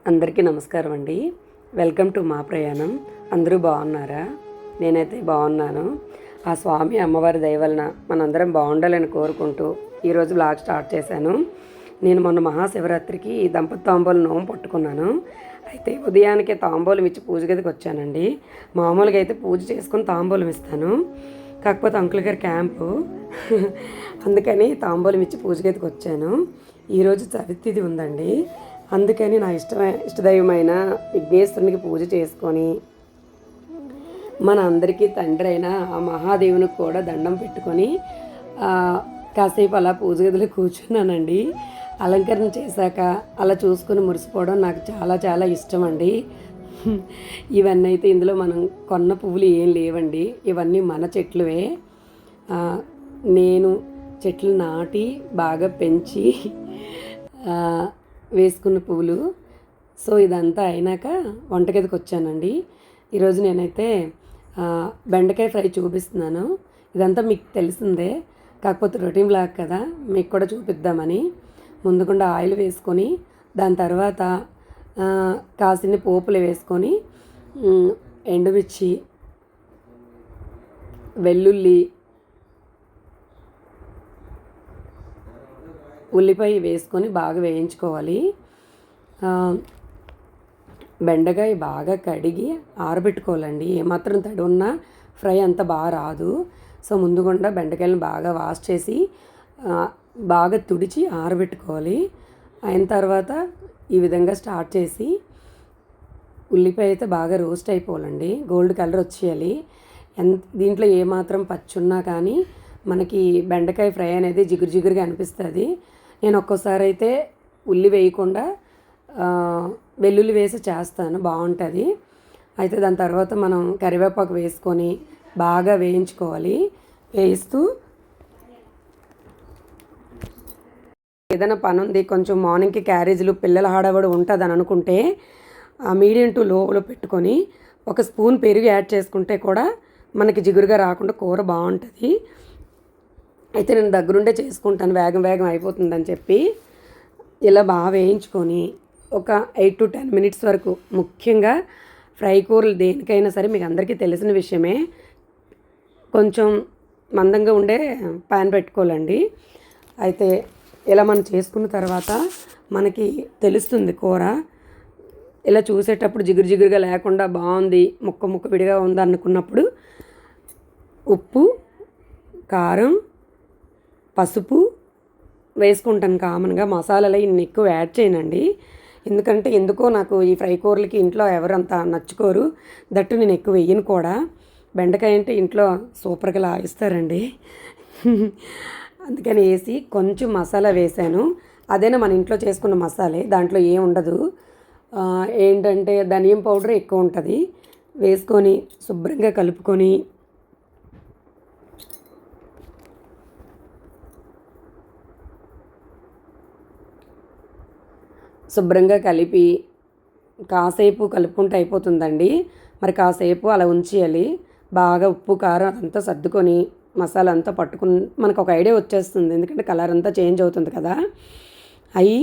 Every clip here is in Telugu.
అందరికీ నమస్కారం అండి. వెల్కమ్ టు మా ప్రయాణం. అందరూ బాగున్నారా? నేనైతే బాగున్నాను. ఆ స్వామి అమ్మవారి దయ వలన మనందరం బాగుండాలని కోరుకుంటూ ఈరోజు బ్లాగ్ స్టార్ట్ చేశాను. నేను మొన్న మహాశివరాత్రికి దంపతి తాంబూలం నోము పట్టుకున్నాను. అయితే ఉదయానికే తాంబూలం ఇచ్చి పూజ గదికి వచ్చానండి. మామూలుగా అయితే పూజ చేసుకుని తాంబూలం ఇస్తాను. కాకపోతే అంకుల్ గారి క్యాంపు అందుకని తాంబూలం ఇచ్చి పూజ గదికి వచ్చాను. ఈరోజు చవితిది ఉందండి. అందుకని నా ఇష్టదైవమైన విఘ్నేశ్వరునికి పూజ చేసుకొని మన అందరికీ తండ్రి అయిన ఆ మహాదేవునికి కూడా దండం పెట్టుకొని కాసేపు అలా పూజ గదిలో కూర్చున్నానండి. అలంకరణ చేశాక అలా చూసుకొని మురిసిపోవడం నాకు చాలా చాలా ఇష్టం అండి. ఇవన్నీ అయితే ఇందులో మనం కొన్న పువ్వులు ఏం లేవండి, ఇవన్నీ మన చెట్లువే. నేను చెట్లు నాటి బాగా పెంచి వేసుకున్న పువ్వులు. సో ఇదంతా అయినాక వంటగదికి వచ్చానండి. ఈరోజు నేనైతే బెండకాయ ఫ్రై చూపిస్తున్నాను. ఇదంతా మీకు తెలిసిందే, కాకపోతే రొటీన్ బ్లాగ్ కదా, మీకు కూడా చూపిద్దామని ముందుకుండా ఆయిల్ వేసుకొని దాని తర్వాత కాసిన పోపులు వేసుకొని ఎండుమిర్చి, వెల్లుల్లి, ఉల్లిపాయ వేసుకొని బాగా వేయించుకోవాలి. బెండకాయ బాగా కడిగి ఆరబెట్టుకోవాలండి. ఏమాత్రం తడి ఉన్నా ఫ్రై అంత బాగా రాదు. సో ముందుగుండా బెండకాయలను బాగా వాష్ చేసి బాగా తుడిచి ఆరబెట్టుకోవాలి. అయిన తర్వాత ఈ విధంగా స్టార్ట్ చేసి ఉల్లిపాయ అయితే బాగా రోస్ట్ అయిపోవాలండి, గోల్డ్ కలర్ వచ్చేయాలి. దీంట్లో ఏమాత్రం పచ్చున్నా కానీ మనకి బెండకాయ ఫ్రై అనేది జిగురు జిగురుగా అనిపిస్తుంది. నేను ఒక్కోసారి అయితే ఉల్లి వేయకుండా వెల్లుల్లి వేసి చేస్తాను, బాగుంటుంది. అయితే దాని తర్వాత మనం కరివేపాకు వేసుకొని బాగా వేయించుకోవాలి. వేయిస్తూ ఏదైనా పని ఉంది, కొంచెం మార్నింగ్కి క్యారేజీలు పిల్లల హడావుడి ఉంటుంది అని అనుకుంటే మీడియం టు లోలో పెట్టుకొని ఒక స్పూన్ పెరుగు యాడ్ చేసుకుంటే కూడా మనకి జిగురుగా రాకుండా కూర బాగుంటుంది. అయితే నేను దగ్గరుండే చేసుకుంటాను, వేగం వేగం అయిపోతుందని చెప్పి. ఇలా బాగా వేయించుకొని ఒక 8 to 10 minutes వరకు, ముఖ్యంగా ఫ్రై కూరలు దేనికైనా సరే మీకు అందరికీ తెలిసిన విషయమే, కొంచెం మందంగా ఉండే ప్యాన్ పెట్టుకోవాలండి. అయితే ఇలా మనం చేసుకున్న తర్వాత మనకి తెలుస్తుంది కూర. ఇలా చూసేటప్పుడు జిగురు జిగురుగా లేకుండా బాగుంది, ముక్క ముక్క విడిగా ఉంది అనుకున్నప్పుడు ఉప్పు, కారం, పసుపు వేసుకుంటాను. కామన్గా మసాలాలు ఇన్ని ఎక్కువ యాడ్ చేయనండి, ఎందుకంటే ఎందుకో నాకు ఈ ఫ్రై కూరలకి ఇంట్లో ఎవరంతా నచ్చుకోరు. దట్టు నేను ఎక్కువ వేయను కూడా. బెండకాయ అంటే ఇంట్లో సూపర్గా లాగిస్తారండి. అందుకని వేసి కొంచెం మసాలా వేసాను. అదేనా మన ఇంట్లో చేసుకున్న మసాలే, దాంట్లో ఏం ఉండదు. ఏంటంటే ధనియం పౌడర్ ఎక్కువ ఉంటుంది. వేసుకొని శుభ్రంగా కలుపుకొని శుభ్రంగా కలిపి కాసేపు కలుపుకుంటే అయిపోతుందండి. మరి కాసేపు అలా ఉంచేయాలి. బాగా ఉప్పు కారం అంతా సర్దుకొని మసాలా అంతా పట్టుకుని మనకు ఒక ఐడియా వచ్చేస్తుంది, ఎందుకంటే కలర్ అంతా చేంజ్ అవుతుంది కదా. అవి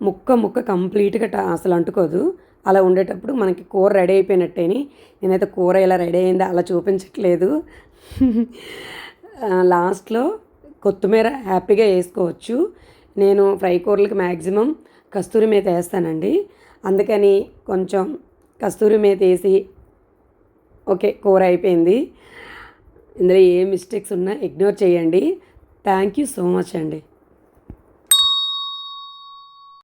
ముక్క కంప్లీట్గా అసలు అంటుకోదు. అలా ఉండేటప్పుడు మనకి కూర రెడీ అయిపోయినట్టేని. నేనైతే కూర ఇలా రెడీ అయింది అలా చూపించట్లేదు. లాస్ట్లో కొత్తిమీర హ్యాపీగా వేసుకోవచ్చు. నేను ఫ్రై కూరలకి మ్యాక్సిమం కస్తూరి మేతి వేస్తానండి. అందుకని కొంచెం కస్తూరి మేతి వేసి ఓకే, కూర అయిపోయింది. ఇందులో ఏ మిస్టేక్స్ ఉన్నా ఇగ్నోర్ చేయండి. థ్యాంక్ యూ సో మచ్ అండి.